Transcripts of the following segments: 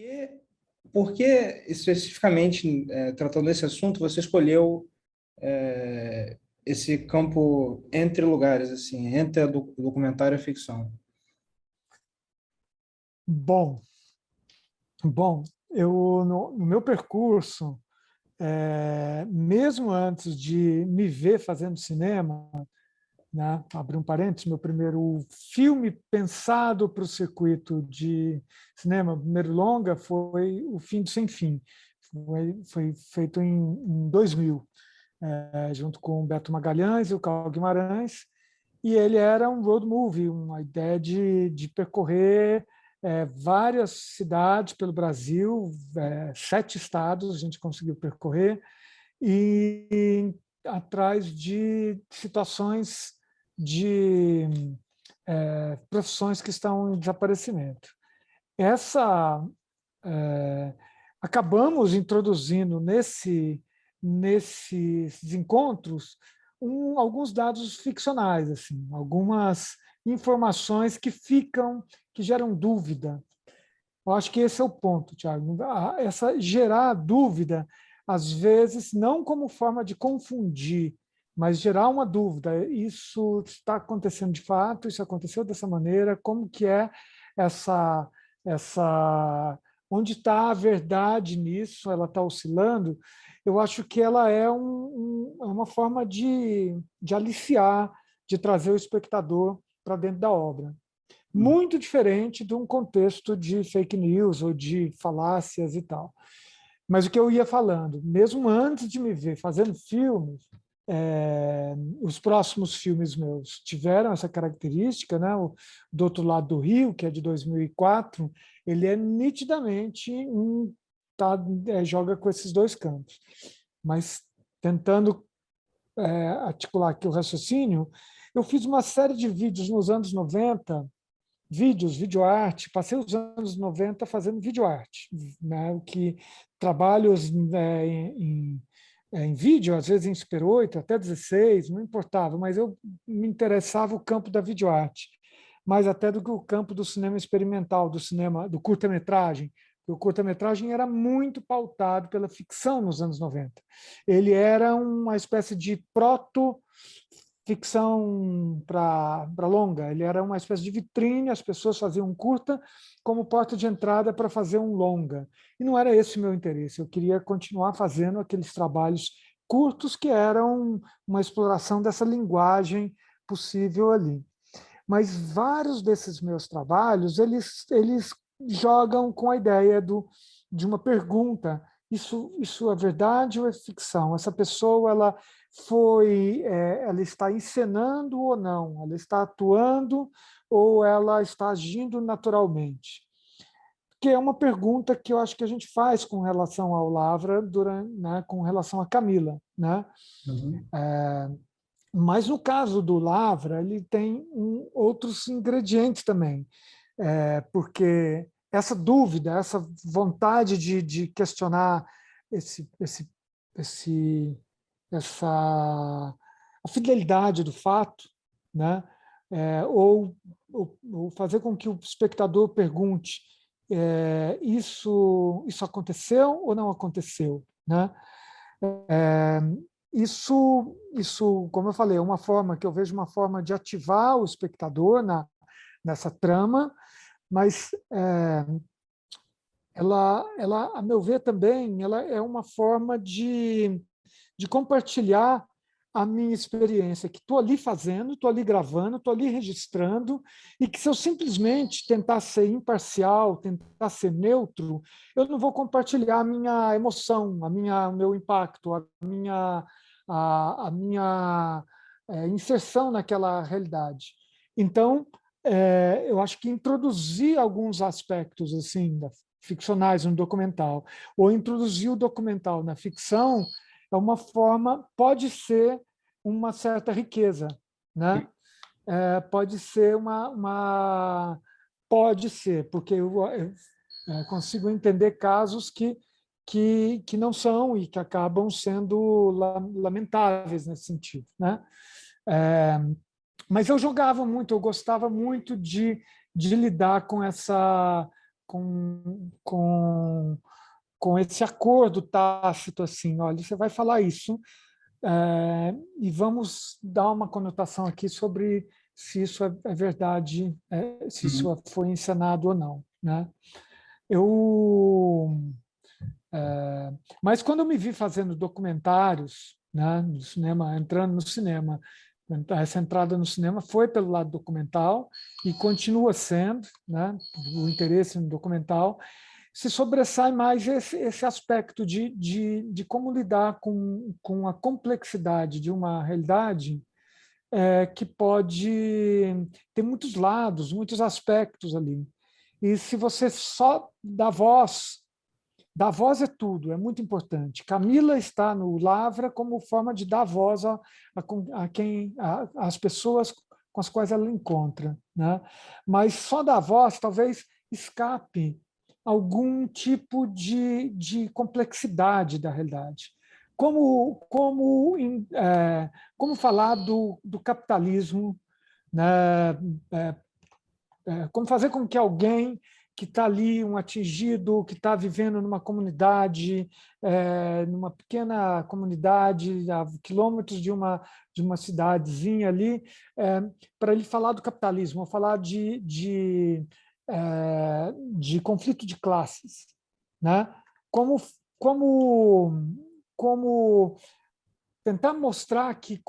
que, por que especificamente, tratando desse assunto, você escolheu esse campo entre lugares, assim, entre documentário e ficção? Bom, bom, eu no meu percurso, mesmo antes de me ver fazendo cinema, né, abrir um parênteses, meu primeiro filme pensado para o circuito de cinema, primeiro longa, foi O Fim do Sem Fim. Foi feito em 2000, junto com o Beto Magalhães e o Carl Guimarães, e ele era um road movie, uma ideia de percorrer várias cidades pelo Brasil, 7 estados a gente conseguiu percorrer, e atrás de situações de profissões que estão em desaparecimento. Essa acabamos introduzindo nesses encontros alguns dados ficcionais, assim, algumas informações que geram dúvida. Eu acho que esse é o ponto, Tiago. Gerar dúvida, às vezes, não como forma de confundir, mas gerar uma dúvida. Isso está acontecendo de fato? Isso aconteceu dessa maneira? Como que é essa, essa, onde está a verdade nisso? Ela está oscilando? Eu acho que ela é uma forma de aliciar, de trazer o espectador para dentro da obra. Muito diferente de um contexto de fake news ou de falácias e tal. Mas o que eu ia falando, mesmo antes de me ver fazendo filmes, os próximos filmes meus tiveram essa característica, né? O Do Outro Lado do Rio, que é de 2004, ele é nitidamente joga com esses dois campos. Mas tentando articular aqui o raciocínio, eu fiz uma série de vídeos nos anos 90, videoarte, passei os anos 90 fazendo videoarte, né? Trabalhos em vídeo, às vezes em Super 8, até 16, não importava, mas eu me interessava o campo da videoarte, mais até do que o campo do cinema experimental, do curta-metragem. O curta-metragem era muito pautado pela ficção nos anos 90. Ele era uma espécie de ficção para longa. Ele era uma espécie de vitrine, as pessoas faziam um curta como porta de entrada para fazer um longa. E não era esse o meu interesse. Eu queria continuar fazendo aqueles trabalhos curtos que eram uma exploração dessa linguagem possível ali. Mas vários desses meus trabalhos, eles jogam com a ideia de uma pergunta: isso é verdade ou é ficção? Essa pessoa ela está encenando ou não? Ela está atuando ou ela está agindo naturalmente? Que é uma pergunta que eu acho que a gente faz com relação ao Lavra, né, com relação a Camila, né? Uhum. Mas no caso do Lavra, ele tem outros ingredientes também, porque essa dúvida, essa vontade de questionar esse, essa a fidelidade do fato, né? Ou fazer com que o espectador pergunte: isso aconteceu ou não aconteceu, né? Isso, como eu falei, é uma forma que eu vejo, uma forma de ativar o espectador nessa trama, mas ela, a meu ver também, ela é uma forma de compartilhar a minha experiência, que estou ali fazendo, estou ali gravando, estou ali registrando, e que se eu simplesmente tentar ser imparcial, tentar ser neutro, eu não vou compartilhar a minha emoção, o meu impacto, a minha inserção naquela realidade. Então, eu acho que introduzir alguns aspectos assim ficcionais no documental, ou introduzir o documental na ficção, é uma forma, pode ser uma certa riqueza, né? Pode ser pode ser, porque eu consigo entender casos que não são e que acabam sendo lamentáveis nesse sentido, né? Mas eu jogava muito, eu gostava muito de lidar com com esse acordo tácito, assim, olha, você vai falar isso, e vamos dar uma conotação aqui sobre se isso é verdade, se Uhum. isso foi encenado ou não, né? Eu, mas quando eu me vi fazendo documentários, né, no cinema, entrando no cinema, essa entrada no cinema foi pelo lado documental e continua sendo, né, o interesse no documental, se sobressai mais esse aspecto de como lidar com a complexidade de uma realidade que pode ter muitos lados, muitos aspectos ali. E se você só dá voz é tudo, é muito importante. Camila está no Lavra como forma de dar voz às pessoas com as quais ela encontra, né? Mas só dar voz talvez escape algum tipo de complexidade da realidade. Como falar do capitalismo, né? É, como fazer com que alguém que está ali, um atingido, que está vivendo numa comunidade, numa pequena comunidade, a quilômetros de uma cidadezinha ali, para ele falar do capitalismo, falar de conflito de classes, né? Como, como, como tentar mostrar que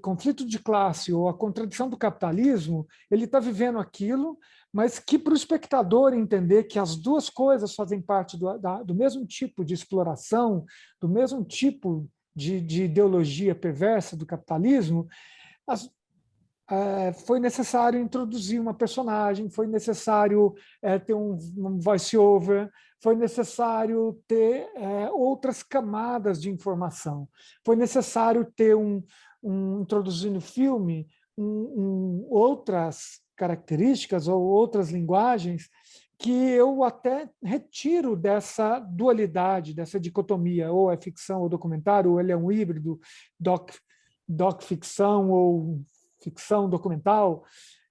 conflito de classe ou a contradição do capitalismo, ele está vivendo aquilo, mas que para o espectador entender que as duas coisas fazem parte do mesmo tipo de exploração, do mesmo tipo de ideologia perversa do capitalismo, as, foi necessário introduzir uma personagem, foi necessário ter um voice-over, foi necessário ter outras camadas de informação, foi necessário ter introduzir no filme outras características ou outras linguagens que eu até retiro dessa dualidade, dessa dicotomia, ou é ficção ou documentário, ou ele é um híbrido, doc-ficção ou ficção documental,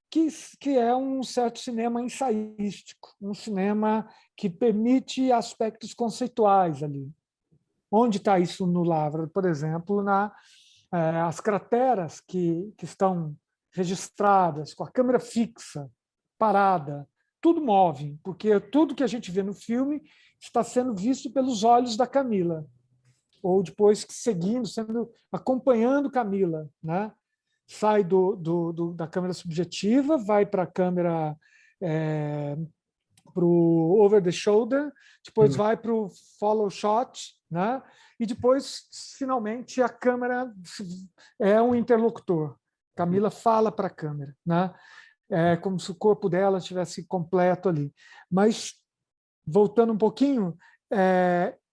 que é um certo cinema ensaístico, um cinema que permite aspectos conceituais ali. Onde está isso no Lavra? Por exemplo, as crateras que estão registradas com a câmera fixa, parada, tudo move, porque tudo que a gente vê no filme está sendo visto pelos olhos da Camila, ou depois seguindo, acompanhando Camila, né? Sai da câmera subjetiva, vai para a câmera para o over the shoulder, depois Uhum. vai para o follow shot, né? E depois, finalmente, a câmera é um interlocutor. Camila fala para a câmera, né? É como se o corpo dela estivesse completo ali. Mas, voltando um pouquinho,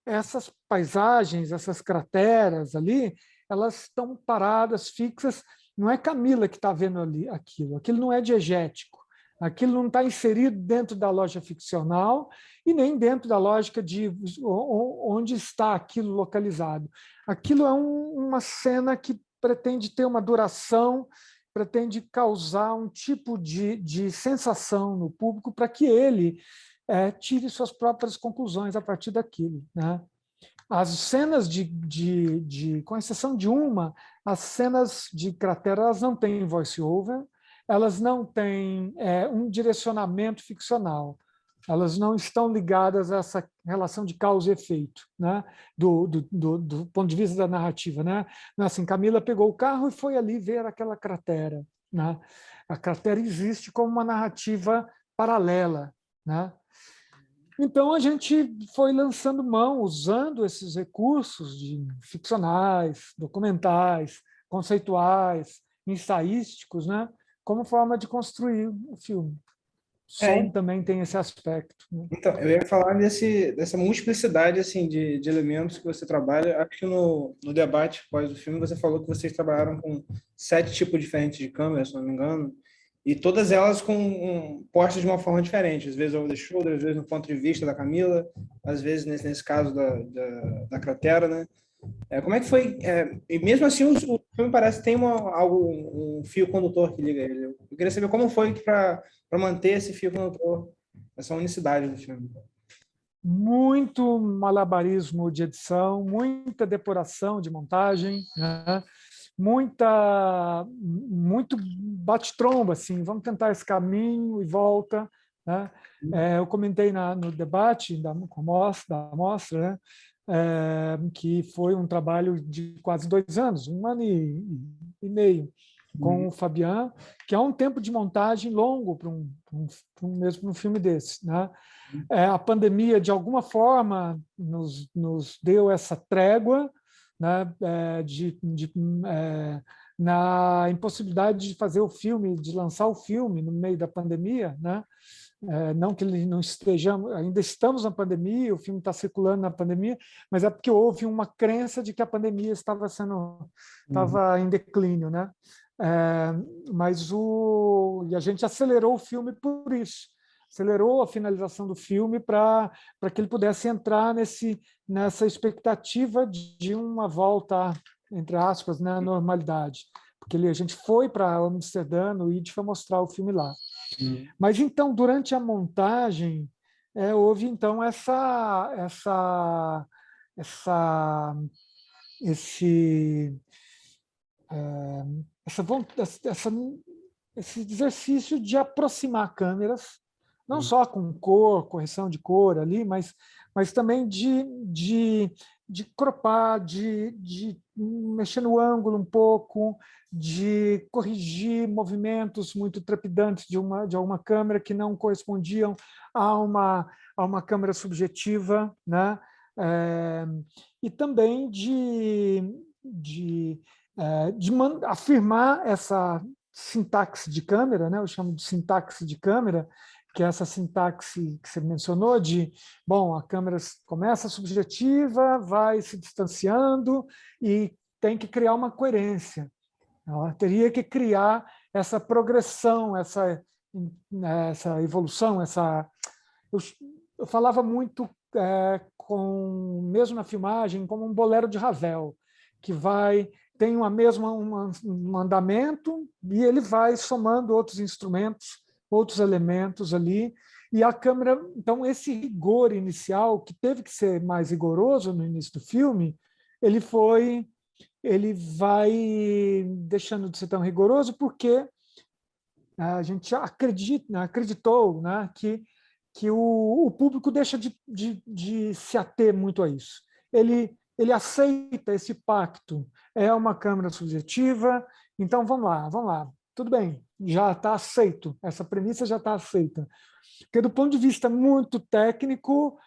essas paisagens, essas crateras ali, elas estão paradas, fixas. Não é Camila que está vendo ali aquilo não é diegético, aquilo não está inserido dentro da lógica ficcional e nem dentro da lógica de onde está aquilo localizado. Aquilo é uma cena que pretende ter uma duração, pretende causar um tipo de sensação no público para que ele tire suas próprias conclusões a partir daquilo, né? As cenas com exceção de uma, as cenas de cratera elas não têm voice-over, elas não têm um direcionamento ficcional, elas não estão ligadas a essa relação de causa e efeito, né? do ponto de vista da narrativa. Né? Assim, Camila pegou o carro e foi ali ver aquela cratera. Né? A cratera existe como uma narrativa paralela. Né? Então, a gente foi lançando mão, usando esses recursos ficcionais, documentais, conceituais, ensaísticos, né, como forma de construir o filme. Som É, também tem esse aspecto. Né? então, eu ia falar dessa multiplicidade assim, de elementos que você trabalha. Acho que no debate após o filme você falou que vocês trabalharam com 7 tipos diferentes de câmeras, se não me engano, e todas elas postas de uma forma diferente. Às vezes over the shoulder, às vezes no ponto de vista da Camila, às vezes nesse caso da cratera, né? Como é que foi? E mesmo assim, o filme parece que tem um fio condutor que liga ele. Eu queria saber como foi para manter esse fio condutor essa unicidade do filme. Muito malabarismo de edição, muita depuração de montagem, né? Muito bate-tromba, assim, vamos tentar esse caminho e volta, né? Eu comentei no debate da mostra, né? Que foi um trabalho de quase 2 anos, 1 ano e meio, com o Fabian, que é um tempo de montagem longo para mesmo um filme desse, né? A pandemia, de alguma forma, nos deu essa trégua, né, na impossibilidade de fazer o filme, de lançar o filme no meio da pandemia, né? Não que ele não estejamos, ainda estamos na pandemia, o filme está circulando na pandemia, mas é porque houve uma crença de que a pandemia estava em declínio, né? E a gente acelerou o filme por isso, acelerou a finalização do filme para que ele pudesse entrar nessa expectativa de uma volta, entre aspas, né, à normalidade, porque a gente foi para Amsterdã, no ID, para mostrar o filme lá. Mas então, durante a montagem, houve então esse, esse exercício de aproximar câmeras, não só com correção de cor ali, mas também de cropar, de mexer no ângulo um pouco, de corrigir movimentos muito trepidantes de alguma câmera que não correspondiam a uma câmera subjetiva, né? E também de afirmar essa sintaxe de câmera, né? Eu chamo de sintaxe de câmera, que é essa sintaxe que você mencionou de, bom, a câmera começa subjetiva, vai se distanciando e tem que criar uma coerência. Ela teria que criar essa progressão, essa evolução, eu falava muito mesmo na filmagem, como um bolero de Ravel, que tem um andamento e ele vai somando outros instrumentos, outros elementos ali, e a câmera, então esse rigor inicial, que teve que ser mais rigoroso no início do filme, ele vai deixando de ser tão rigoroso porque a gente acreditou, né, que o público deixa de se ater muito a isso. Ele aceita esse pacto, é uma câmera subjetiva, então vamos lá, tudo bem, já está aceito, essa premissa já está aceita. Porque, do ponto de vista muito técnico,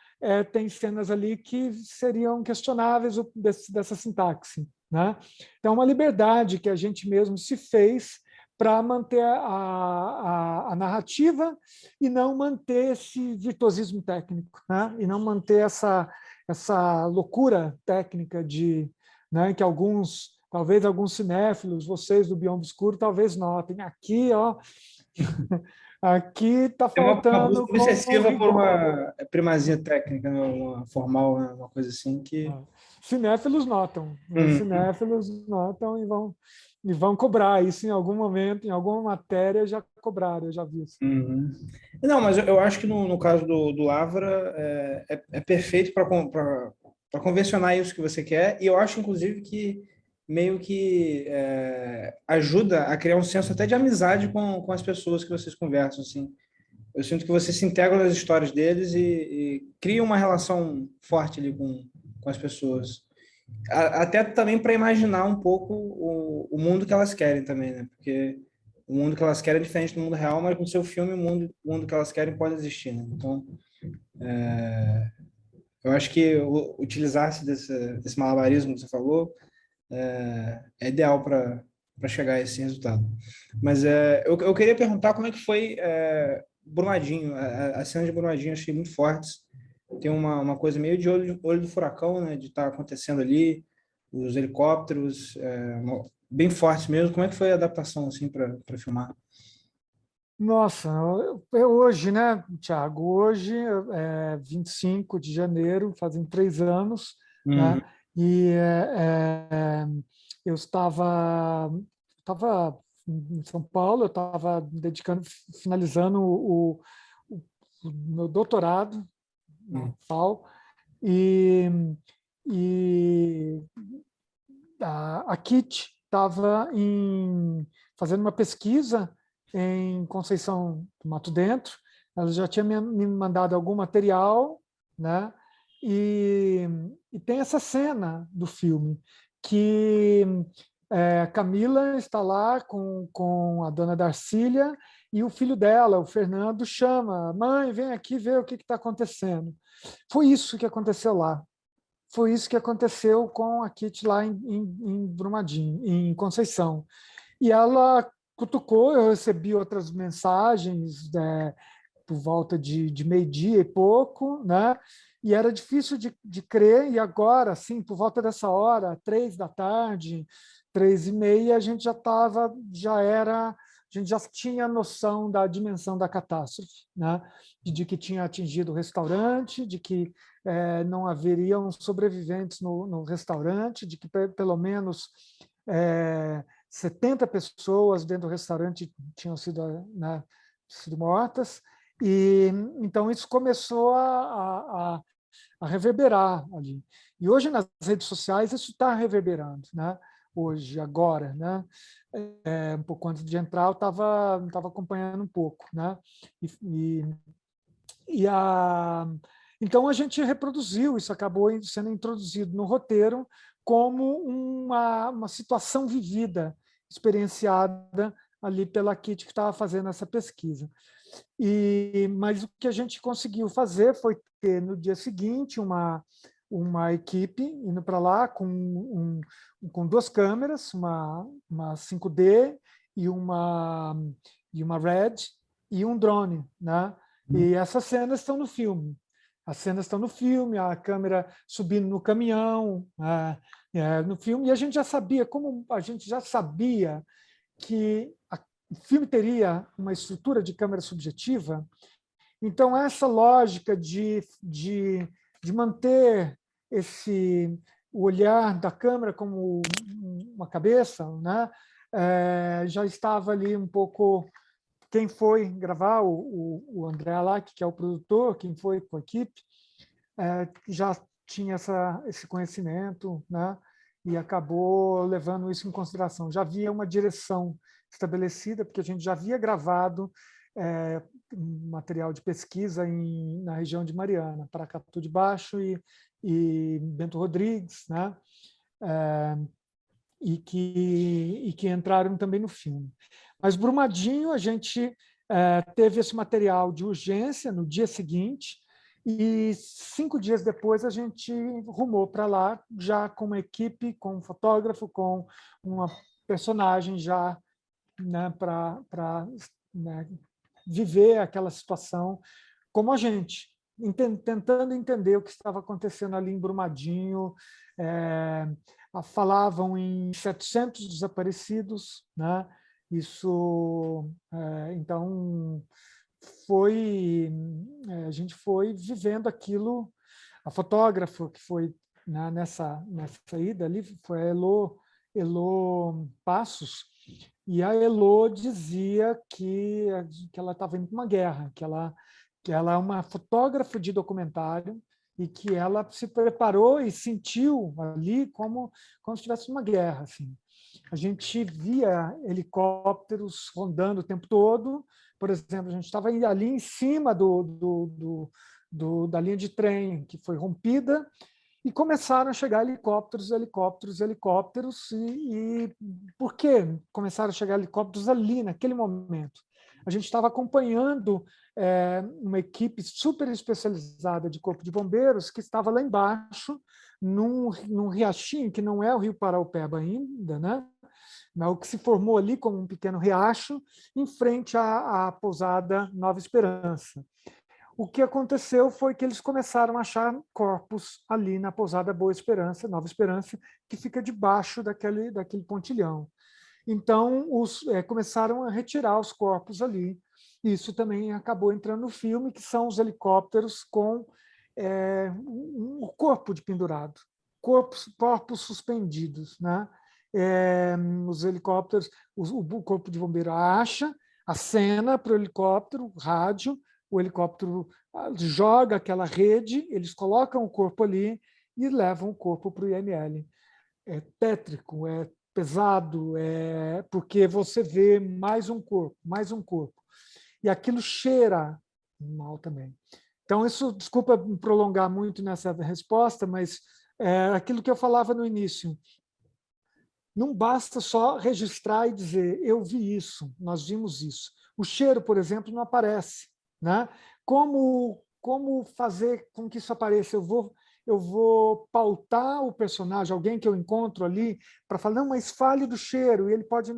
tem cenas ali que seriam questionáveis dessa sintaxe, né? Então, é uma liberdade que a gente mesmo se fez para manter a narrativa e não manter esse virtuosismo técnico, né? E não manter essa loucura técnica né, que talvez alguns cinéfilos, vocês do Biombo Escuro, talvez notem. Aqui, ó, aqui está Tem uma faltando busca obsessiva por rigor. uma primazia técnica, né? Uma formal, né? Uma coisa assim que... Cinéfilos notam, os cinéfilos notam e vão cobrar isso em algum momento, em alguma matéria já cobraram, eu já vi isso. Não, mas eu acho que no caso do Lavra é perfeito para convencionar isso que você quer, e eu acho, inclusive, que meio que ajuda a criar um senso até de amizade com as pessoas que vocês conversam, assim. Eu sinto que você se integra nas histórias deles e cria uma relação forte ali com as pessoas. Até também para imaginar um pouco o mundo que elas querem também, né? Porque o mundo que elas querem é diferente do mundo real, mas no seu filme o mundo que elas querem pode existir, né? Então, eu acho que utilizar-se desse malabarismo que você falou é ideal para chegar a esse resultado. Mas eu queria perguntar como é que foi Brumadinho, a cena de Brumadinho, eu achei muito fortes. Tem uma coisa meio de olho do furacão, né? De estar acontecendo ali, os helicópteros, bem fortes mesmo. Como é que foi a adaptação assim para filmar? Nossa, hoje, né, Tiago? Hoje, 25 de janeiro, fazem 3 anos, né? Uhum. E eu estava em São Paulo, eu estava finalizando meu doutorado na FAO, e a Kit estava fazendo uma pesquisa em Conceição do Mato Dentro. Ela já tinha me mandado algum material, né? E tem essa cena do filme que Camila está lá com a dona Darcília e o filho dela, o Fernando, chama: mãe, vem aqui ver o que está acontecendo. Foi isso que aconteceu lá. Foi isso que aconteceu com a Kit lá em Brumadinho, em Conceição. E ela cutucou, eu recebi outras mensagens por volta de meio-dia e pouco, né? E era difícil de crer, e agora, assim, por volta dessa hora, 3 da tarde, 3h30, a gente a gente já tinha noção da dimensão da catástrofe, né? De que tinha atingido o restaurante, de que não haveriam sobreviventes no restaurante, de que pelo menos 70 pessoas dentro do restaurante tinham sido mortas. E então isso começou a reverberar ali. E hoje nas redes sociais isso está reverberando, né? Hoje, agora, né? Um pouco antes de entrar, eu estava acompanhando um pouco, né? Então a gente reproduziu, isso acabou sendo introduzido no roteiro como uma situação vivida, experienciada ali pela Kit que estava fazendo essa pesquisa. Mas o que a gente conseguiu fazer foi ter no dia seguinte uma equipe indo para lá com 2 câmeras, uma 5D e uma Red e um drone, né? E essas cenas estão no filme. As cenas estão no filme, a câmera subindo no caminhão, no filme, e a gente já sabia, como a gente já sabia que o filme teria uma estrutura de câmera subjetiva, então essa lógica de manter o olhar da câmera como uma cabeça, né? Já estava ali um pouco. Quem foi gravar, o André Alac, que é o produtor, quem foi com a equipe, já tinha esse conhecimento, né? E acabou levando isso em consideração. Já havia uma direção estabelecida, porque a gente já havia gravado material de pesquisa na região de Mariana, Paracatu de Baixo e Bento Rodrigues, né? E que entraram também no filme. Mas Brumadinho, a gente teve esse material de urgência no dia seguinte, e 5 dias depois a gente rumou para lá, já com uma equipe, com um fotógrafo, com uma personagem já, né, para viver aquela situação como a gente, tentando entender o que estava acontecendo ali em Brumadinho. Falavam em 700 desaparecidos, né? Isso, então, a gente foi vivendo aquilo. A fotógrafa que foi, né, nessa ida ali foi a Elô Passos, e a Elô dizia que ela estava indo para uma guerra, que ela é uma fotógrafa de documentário e que ela se preparou e sentiu ali como se estivesse uma guerra. Assim. A gente via helicópteros rondando o tempo todo. Por exemplo, a gente estava ali em cima da linha de trem que foi rompida, e começaram a chegar helicópteros. E por que começaram a chegar helicópteros ali, naquele momento? A gente estava acompanhando uma equipe super especializada de Corpo de Bombeiros que estava lá embaixo, num riachinho, que não é o Rio Paraupeba ainda, né? Mas o que se formou ali como um pequeno riacho, em frente à pousada Nova Esperança. O que aconteceu foi que eles começaram a achar corpos ali na pousada Boa Esperança, Nova Esperança, que fica debaixo daquele pontilhão. Então, começaram a retirar os corpos ali. Isso também acabou entrando no filme, que são os helicópteros com o corpo de pendurado, corpos suspendidos, né? Os helicópteros, o corpo de bombeiro acha a cena para o helicóptero, rádio, o helicóptero joga aquela rede, eles colocam o corpo ali e levam o corpo para o IML. É tétrico, é pesado, porque você vê mais um corpo, mais um corpo. E aquilo cheira mal também. Então, isso, desculpa me prolongar muito nessa resposta, mas é aquilo que eu falava no início. Não basta só registrar e dizer, eu vi isso, nós vimos isso. O cheiro, por exemplo, não aparece. Né? Como fazer com que isso apareça? Eu vou pautar o personagem, alguém que eu encontro ali, para falar, não, mas fale do cheiro, e ele pode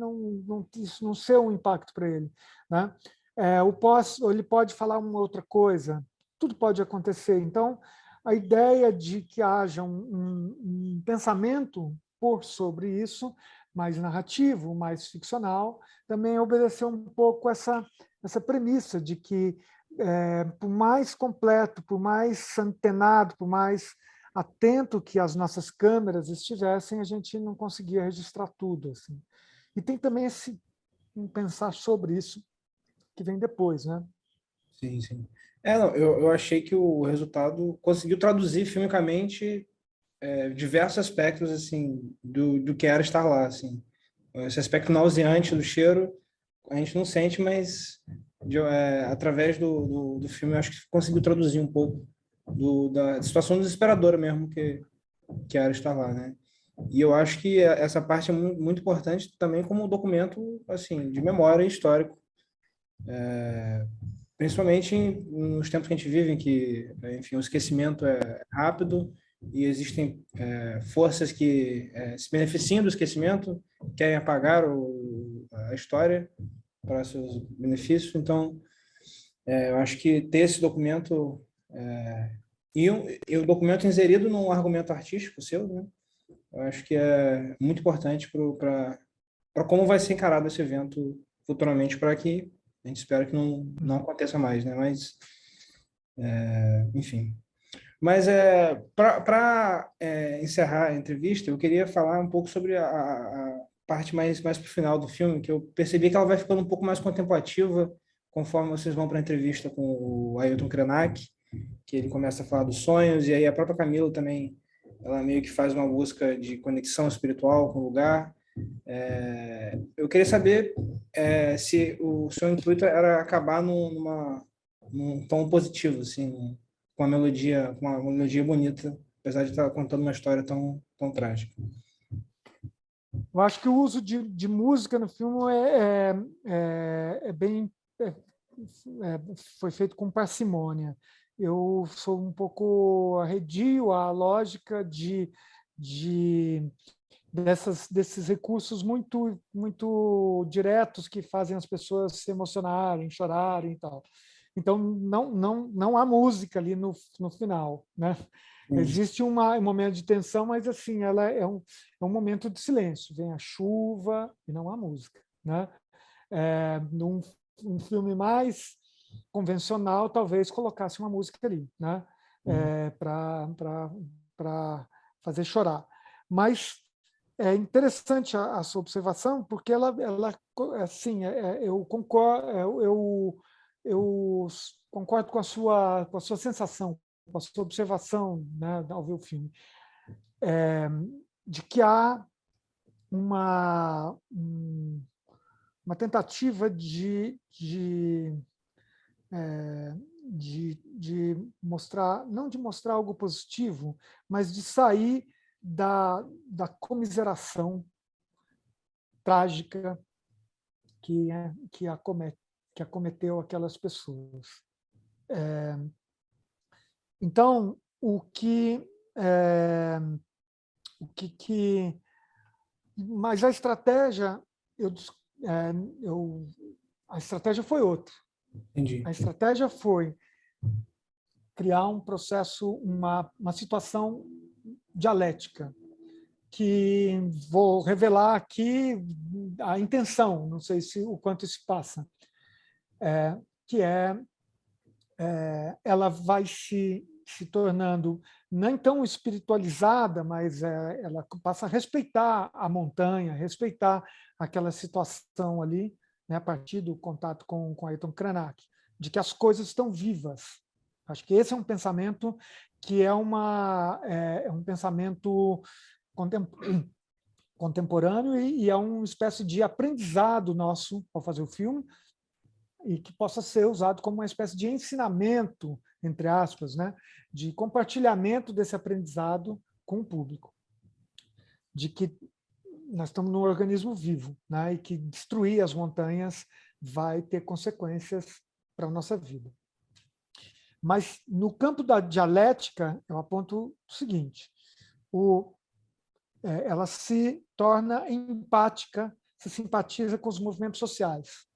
isso não ser um impacto para ele. Né? Ele pode falar uma outra coisa, tudo pode acontecer. Então, a ideia de que haja um pensamento por sobre isso, mais narrativo, mais ficcional, também obedeceu um pouco essa premissa de que, por mais completo, por mais antenado, por mais atento que as nossas câmeras estivessem, a gente não conseguia registrar tudo. Assim. E tem também esse pensar sobre isso que vem depois, né? Sim, sim. Não, eu achei que o resultado conseguiu traduzir filmicamente diversos aspectos assim do que era estar lá, assim. Esse aspecto nauseante do cheiro a gente não sente, mas através do filme eu acho que conseguiu traduzir um pouco da situação desesperadora mesmo que era estar lá, né? E eu acho que essa parte é muito importante também como documento assim de memória histórico, principalmente nos tempos que a gente vive, em que, enfim, o esquecimento é rápido e existem forças que se beneficiam do esquecimento, querem apagar a história para seus benefícios. Então, eu acho que ter esse documento e o documento inserido num argumento artístico seu, né? Eu acho que é muito importante para como vai ser encarado esse evento futuramente, para que a gente espera que não aconteça mais, né? Mas, enfim. Mas para encerrar a entrevista, eu queria falar um pouco sobre a parte mais para o final do filme, que eu percebi que ela vai ficando um pouco mais contemplativa conforme vocês vão para a entrevista com o Ailton Krenak, que ele começa a falar dos sonhos, e aí a própria Camila também, ela meio que faz uma busca de conexão espiritual com o lugar. Eu queria saber se o seu intuito era acabar num tom positivo, assim, com uma melodia bonita, apesar de estar contando uma história tão trágica. Eu acho que o uso de música no filme bem foi feito com parcimônia. Eu sou um pouco arredio à lógica desses recursos muito diretos que fazem as pessoas se emocionarem, chorarem e tal. Então, não há música ali no final, né? Existe um momento de tensão, mas assim, ela é um momento de silêncio. Vem a chuva e não há música, né? Num um filme mais convencional, talvez colocasse uma música ali, né? Para fazer chorar. Mas é interessante a sua observação, porque ela assim, eu concordo, eu concordo com a sua sensação, com a sua observação, né, ao ver o filme, de que há uma tentativa de mostrar, não de mostrar algo positivo, mas de sair da comiseração trágica que acometeu aquelas pessoas. Então, mas a estratégia, a estratégia foi outra. Entendi. A estratégia foi criar um processo, uma situação dialética, que vou revelar aqui a intenção, não sei o quanto isso passa, que ela vai se tornando não tão espiritualizada, mas ela passa a respeitar a montanha, respeitar aquela situação ali, né, a partir do contato com Ailton Krenak. de que as coisas estão vivas. Acho que esse é um pensamento que é um pensamento contemporâneo e é uma espécie de aprendizado nosso ao fazer o filme, e que possa ser usado como uma espécie de ensinamento, entre aspas, né, de compartilhamento desse aprendizado com o público, de que nós estamos num organismo vivo, né, e que destruir as montanhas vai ter consequências para a nossa vida. Mas, no campo da dialética, eu aponto o seguinte: ela se torna empática, se simpatiza com os movimentos sociais.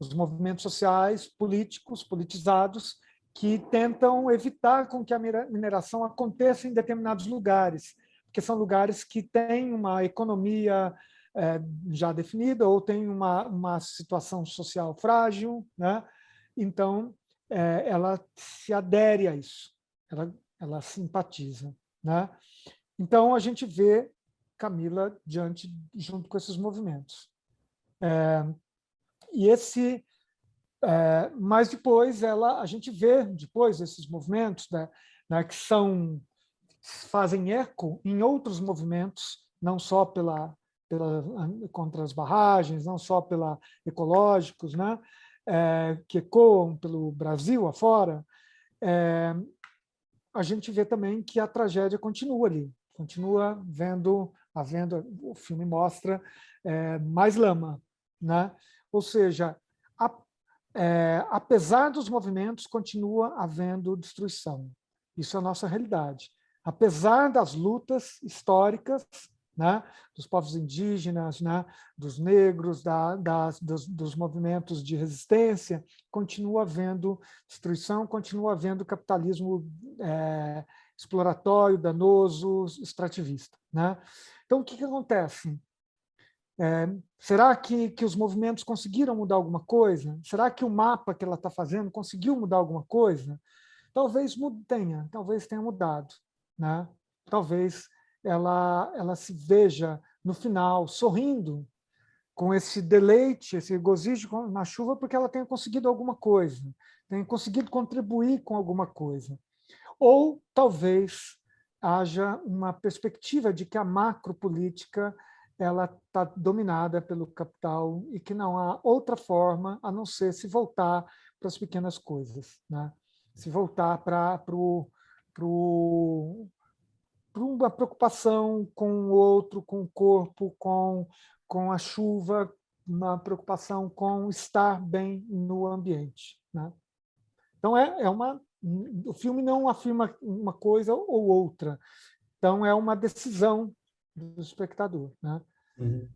Os movimentos sociais, políticos, politizados, que tentam evitar com que a mineração aconteça em determinados lugares, porque são lugares que têm uma economia já definida ou têm uma situação social frágil, né? Então, ela se adere a isso, ela simpatiza, né? Então, a gente vê Camila junto com esses movimentos. Mas depois a gente vê depois esses movimentos, né, que fazem eco em outros movimentos, não só contra as barragens, não só pela ecológicos, né, que ecoam pelo Brasil afora. A gente vê também que a tragédia continua ali, continua havendo, o filme mostra mais lama, né? Ou seja, apesar dos movimentos, continua havendo destruição. Isso é a nossa realidade. Apesar das lutas históricas, né, dos povos indígenas, né, dos negros, dos movimentos de resistência, continua havendo destruição, continua havendo capitalismo exploratório, danoso, extrativista, né? Então, o que acontece? Será que os movimentos conseguiram mudar alguma coisa? Será que o mapa que ela está fazendo conseguiu mudar alguma coisa? Talvez talvez tenha mudado, né? Talvez ela se veja no final sorrindo com esse deleite, esse regozijo na chuva, porque ela tenha conseguido alguma coisa, tenha conseguido contribuir com alguma coisa. Ou talvez haja uma perspectiva de que a macropolítica ela está dominada pelo capital e que não há outra forma a não ser se voltar para as pequenas coisas, né? Se voltar para uma preocupação com o outro, com o corpo, com a chuva, uma preocupação com estar bem no ambiente, né? Então, o filme não afirma uma coisa ou outra. Então, é uma decisão do espectador, né? Uhum.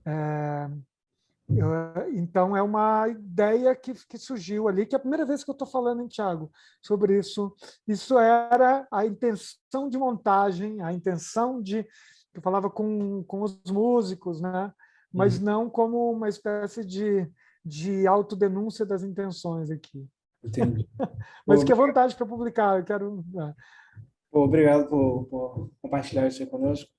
Então, é uma ideia que surgiu ali, que é a primeira vez que eu estou falando, hein, Thiago, sobre isso. Isso era a intenção de montagem, a intenção de... Eu falava com os músicos, né? Mas não como uma espécie de autodenúncia das intenções aqui. Entendi. Mas fique à vontade para publicar, eu quero... Obrigado por compartilhar isso aí conosco.